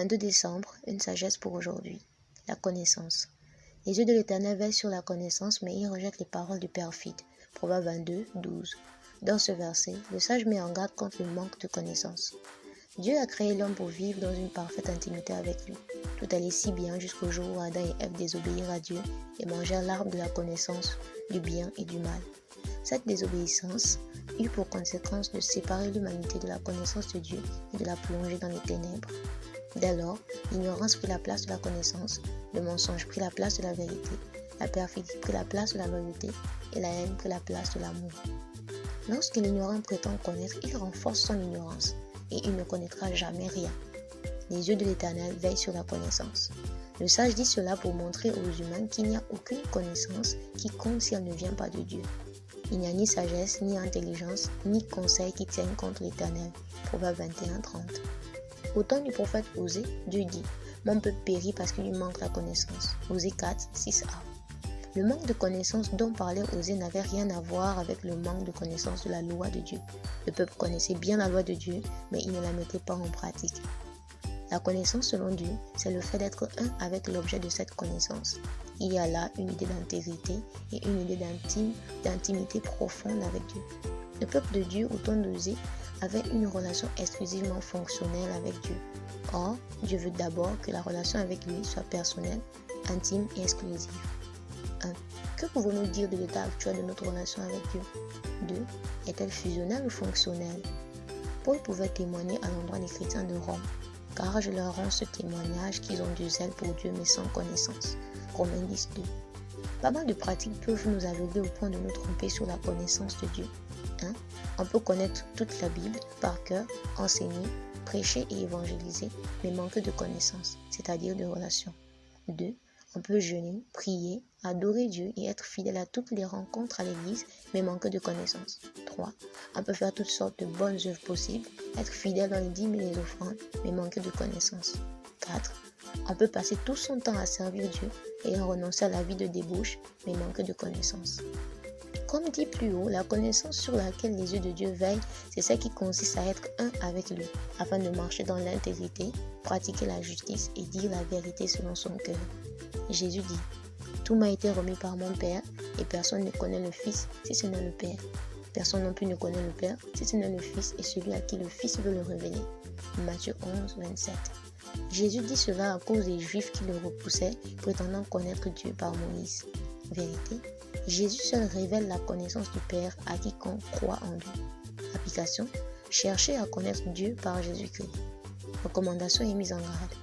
22 décembre, une sagesse pour aujourd'hui. La connaissance. Les yeux de l'Éternel veillent sur la connaissance, mais il rejette les paroles du perfide. Proverbe 22, 12. Dans ce verset, le sage met en garde contre le manque de connaissance. Dieu a créé l'homme pour vivre dans une parfaite intimité avec lui. Tout allait si bien jusqu'au jour où Adam et Ève désobéirent à Dieu et mangèrent l'arbre de la connaissance du bien et du mal. Cette désobéissance eut pour conséquence de séparer l'humanité de la connaissance de Dieu et de la plonger dans les ténèbres. Dès lors, l'ignorance prit la place de la connaissance, le mensonge prit la place de la vérité, la perfidie prit la place de la loyauté et la haine prit la place de l'amour. Lorsque l'ignorant prétend connaître, il renforce son ignorance et il ne connaîtra jamais rien. Les yeux de l'Éternel veillent sur la connaissance. Le sage dit cela pour montrer aux humains qu'il n'y a aucune connaissance qui compte si elle ne vient pas de Dieu. Il n'y a ni sagesse, ni intelligence, ni conseil qui tiennent contre l'Éternel. Proverbe 21, 30. Au temps du prophète Osée, Dieu dit « Mon peuple périt parce qu'il lui manque la connaissance ». Osée 4, 6a. Le manque de connaissance dont parlait Osée n'avait rien à voir avec le manque de connaissance de la loi de Dieu. Le peuple connaissait bien la loi de Dieu, mais il ne la mettait pas en pratique. La connaissance selon Dieu, c'est le fait d'être un avec l'objet de cette connaissance. Il y a là une idée d'intégrité et une idée d'intimité profonde avec Dieu. Le peuple de Dieu, au temps d'Osée, avait une relation exclusivement fonctionnelle avec Dieu. Or, Dieu veut d'abord que la relation avec lui soit personnelle, intime et exclusive. 1. Que pouvons-nous dire de l'état actuel de notre relation avec Dieu? 2. Est-elle fusionnelle ou fonctionnelle? Paul pouvait témoigner à l'endroit des chrétiens de Rome, car je leur rends ce témoignage qu'ils ont du zèle pour Dieu mais sans connaissance. Romains 10, 2. Pas mal de pratiques peuvent nous aveugler au point de nous tromper sur la connaissance de Dieu. 1. On peut connaître toute la Bible par cœur, enseigner, prêcher et évangéliser, mais manquer de connaissance, c'est-à-dire de relation. 2. On peut jeûner, prier, adorer Dieu et être fidèle à toutes les rencontres à l'église, mais manquer de connaissance. 3. On peut faire toutes sortes de bonnes œuvres possibles, être fidèle dans les dîmes et les offrandes, mais manquer de connaissance. 4. On peut passer tout son temps à servir Dieu et en renoncer à la vie de débauche, mais manquer de connaissance. Comme dit plus haut, la connaissance sur laquelle les yeux de Dieu veillent, c'est celle qui consiste à être un avec lui, afin de marcher dans l'intégrité, pratiquer la justice et dire la vérité selon son cœur. Jésus dit « Tout m'a été remis par mon Père, et personne ne connaît le Fils si ce n'est le Père. Personne non plus ne connaît le Père si ce n'est le Fils et celui à qui le Fils veut le révéler. » Matthieu 11, 27. Jésus dit cela à cause des Juifs qui le repoussaient, prétendant connaître Dieu par Moïse. Vérité, Jésus seul révèle la connaissance du Père à quiconque croit en lui. Application, cherchez à connaître Dieu par Jésus-Christ. Recommandation et mise en garde.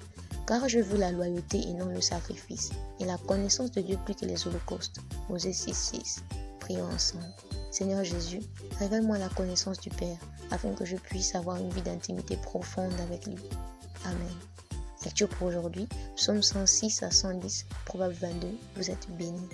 Car je veux la loyauté et non le sacrifice, et la connaissance de Dieu plus que les holocaustes. Osée 6.6. Prions ensemble. Seigneur Jésus, révèle-moi la connaissance du Père, afin que je puisse avoir une vie d'intimité profonde avec lui. Amen. Lecture pour aujourd'hui, Psaume 106 à 110, Proverbe 22, vous êtes bénis.